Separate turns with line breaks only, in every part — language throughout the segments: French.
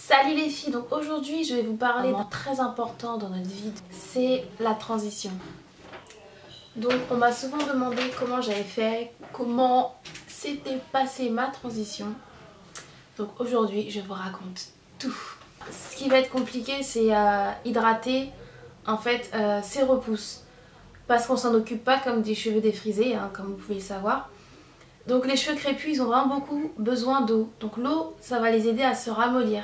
Salut les filles, donc aujourd'hui je vais vous parler d'un très important dans notre vie, c'est la transition. Donc on m'a souvent demandé comment j'avais fait, comment s'était passée ma transition. Donc aujourd'hui je vous raconte tout. Ce qui va être compliqué c'est hydrater en fait ses repousses. Parce qu'on s'en occupe pas comme des cheveux défrisés, hein, comme vous pouvez le savoir. Donc les cheveux crépus ils ont vraiment beaucoup besoin d'eau. Donc l'eau ça va les aider à se ramollir.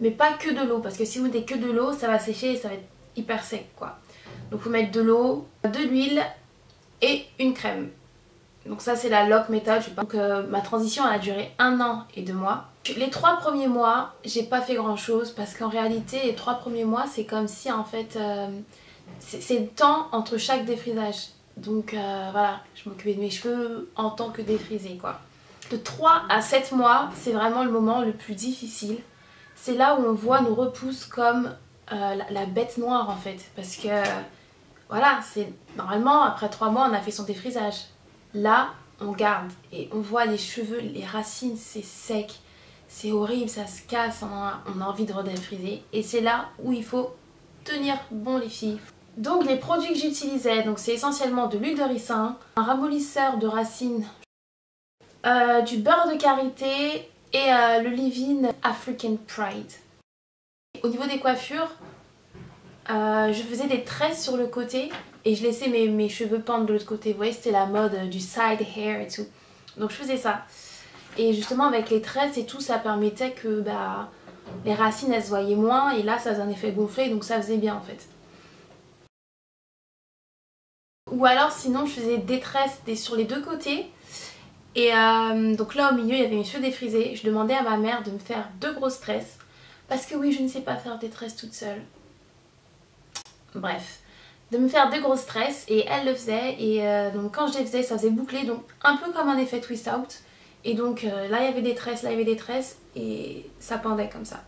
Mais pas que de l'eau, parce que si vous mettez que de l'eau, ça va sécher et ça va être hyper sec quoi. Donc il faut mettre de l'eau, de l'huile et une crème. Donc ça c'est la lock méthode. Donc ma transition elle a duré 1 an et 2 mois. Les 3 premiers mois, j'ai pas fait grand chose parce qu'en réalité les 3 premiers mois c'est comme si en fait c'est le temps entre chaque défrisage. Donc voilà, je m'occupais de mes cheveux en tant que défrisée quoi. De 3 à 7 mois, c'est vraiment le moment le plus difficile. C'est là où on voit nos repousses comme la bête noire en fait. Parce que voilà, c'est normalement après 3 mois on a fait son défrisage. Là on garde et on voit les cheveux, les racines, c'est sec. C'est horrible, ça se casse, on a envie de redéfriser. Et c'est là où il faut tenir bon les filles. Donc les produits que j'utilisais, donc c'est essentiellement de l'huile de ricin, un ramollisseur de racines, du beurre de karité et le leave-in African Pride. Au niveau des coiffures, je faisais des tresses sur le côté et je laissais mes cheveux pendre de l'autre côté. Vous voyez, c'était la mode du side hair et tout. Donc je faisais ça. Et justement avec les tresses et tout, ça permettait que les racines elles se voyaient moins et là ça faisait un effet gonflé donc ça faisait bien en fait. Ou alors sinon je faisais des tresses sur les deux côtés. Et donc là au milieu il y avait mes cheveux défrisés. Je demandais à ma mère de me faire 2 grosses tresses. Parce que oui, je ne sais pas faire des tresses toute seule. Bref, de me faire 2 grosses tresses et elle le faisait. Et donc quand je les faisais, ça faisait boucler, donc un peu comme un effet twist out. Et donc là il y avait des tresses, là il y avait des tresses et ça pendait comme ça.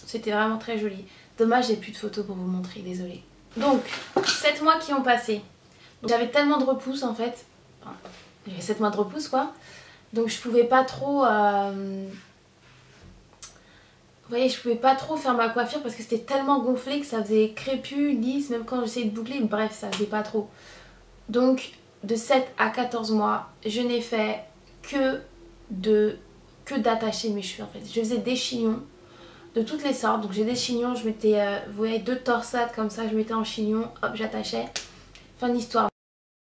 C'était vraiment très joli. Dommage, j'ai plus de photos pour vous montrer, désolée. Donc 7 mois qui ont passé. J'avais tellement de repousses en fait. Enfin, j'avais 7 mois de repousse quoi. Donc je pouvais pas trop... Vous voyez, je pouvais pas trop faire ma coiffure parce que c'était tellement gonflé que ça faisait crépus, lisse, même quand j'essayais de boucler, bref, ça faisait pas trop. Donc, de 7 à 14 mois, je n'ai fait que d'attacher mes cheveux en fait. Je faisais des chignons de toutes les sortes. Donc j'ai des chignons, je mettais, vous voyez, 2 torsades comme ça, je mettais en chignon, hop, j'attachais. Fin d'histoire.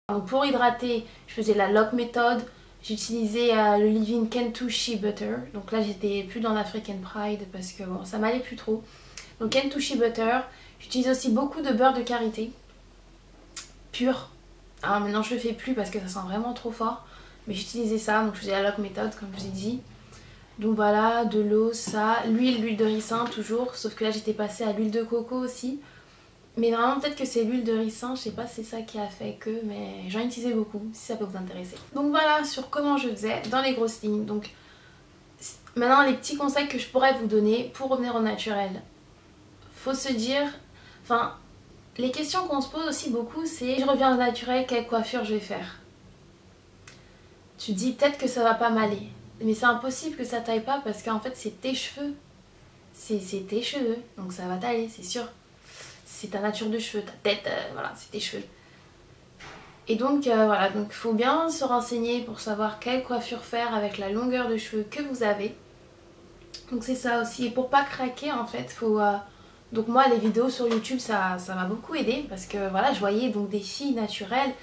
Donc pour hydrater, je faisais la lock méthode. J'utilisais le leave-in Cantu Shea Butter. Donc là j'étais plus dans l'African Pride parce que bon ça m'allait plus trop. Donc Cantu Shea Butter. J'utilise aussi beaucoup de beurre de karité. Pur. Alors maintenant je le fais plus parce que ça sent vraiment trop fort. Mais j'utilisais ça, donc je faisais la lock méthode comme je vous ai dit. Donc voilà, de l'eau, ça. L'huile de ricin toujours. Sauf que là j'étais passée à l'huile de coco aussi. Mais vraiment peut-être que c'est l'huile de ricin, je sais pas si c'est ça qui a fait que, mais j'en utilisais beaucoup si ça peut vous intéresser. Donc voilà sur comment je faisais dans les grosses lignes. Donc maintenant les petits conseils que je pourrais vous donner pour revenir au naturel. Faut se dire, enfin les questions qu'on se pose aussi beaucoup c'est je reviens au naturel, quelle coiffure je vais faire? Tu te dis peut-être que ça va pas m'aller. Mais c'est impossible que ça t'aille pas parce qu'en fait c'est tes cheveux. C'est tes cheveux, donc ça va t'aller, c'est sûr. C'est ta nature de cheveux, ta tête, voilà, c'est tes cheveux. Et donc voilà, donc il faut bien se renseigner pour savoir quelle coiffure faire avec la longueur de cheveux que vous avez. Donc c'est ça aussi, et pour pas craquer en fait, faut... Donc moi les vidéos sur YouTube ça m'a beaucoup aidé parce que voilà, je voyais donc des filles naturelles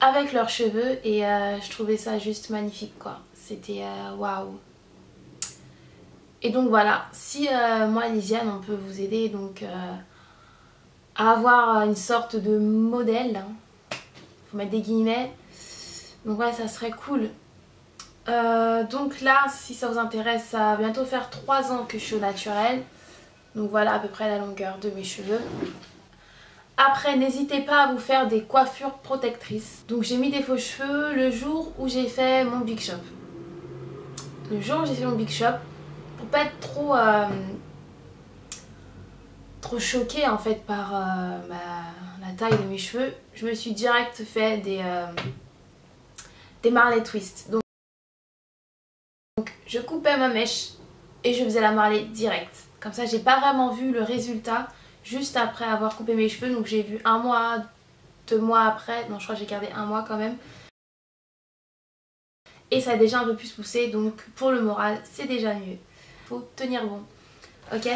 avec leurs cheveux et je trouvais ça juste magnifique quoi. C'était waouh. Et donc voilà, si moi Lisiane on peut vous aider donc... à avoir une sorte de modèle, hein. Faut mettre des guillemets, donc ouais ça serait cool. Donc là si ça vous intéresse, ça va bientôt faire 3 ans que je suis au naturel, donc voilà à peu près la longueur de mes cheveux. Après n'hésitez pas à vous faire des coiffures protectrices. Donc j'ai mis des faux cheveux le jour où j'ai fait mon Big Shop. Le jour où j'ai fait mon Big Shop, pour pas être trop choquée en fait par la taille de mes cheveux, je me suis direct fait des Marley Twist. Donc je coupais ma mèche et je faisais la Marley direct. Comme ça j'ai pas vraiment vu le résultat juste après avoir coupé mes cheveux. Donc j'ai vu 1 mois, 2 mois après. Non, je crois que j'ai gardé 1 mois quand même. Et ça a déjà un peu plus poussé, donc pour le moral c'est déjà mieux. Faut tenir bon, ok?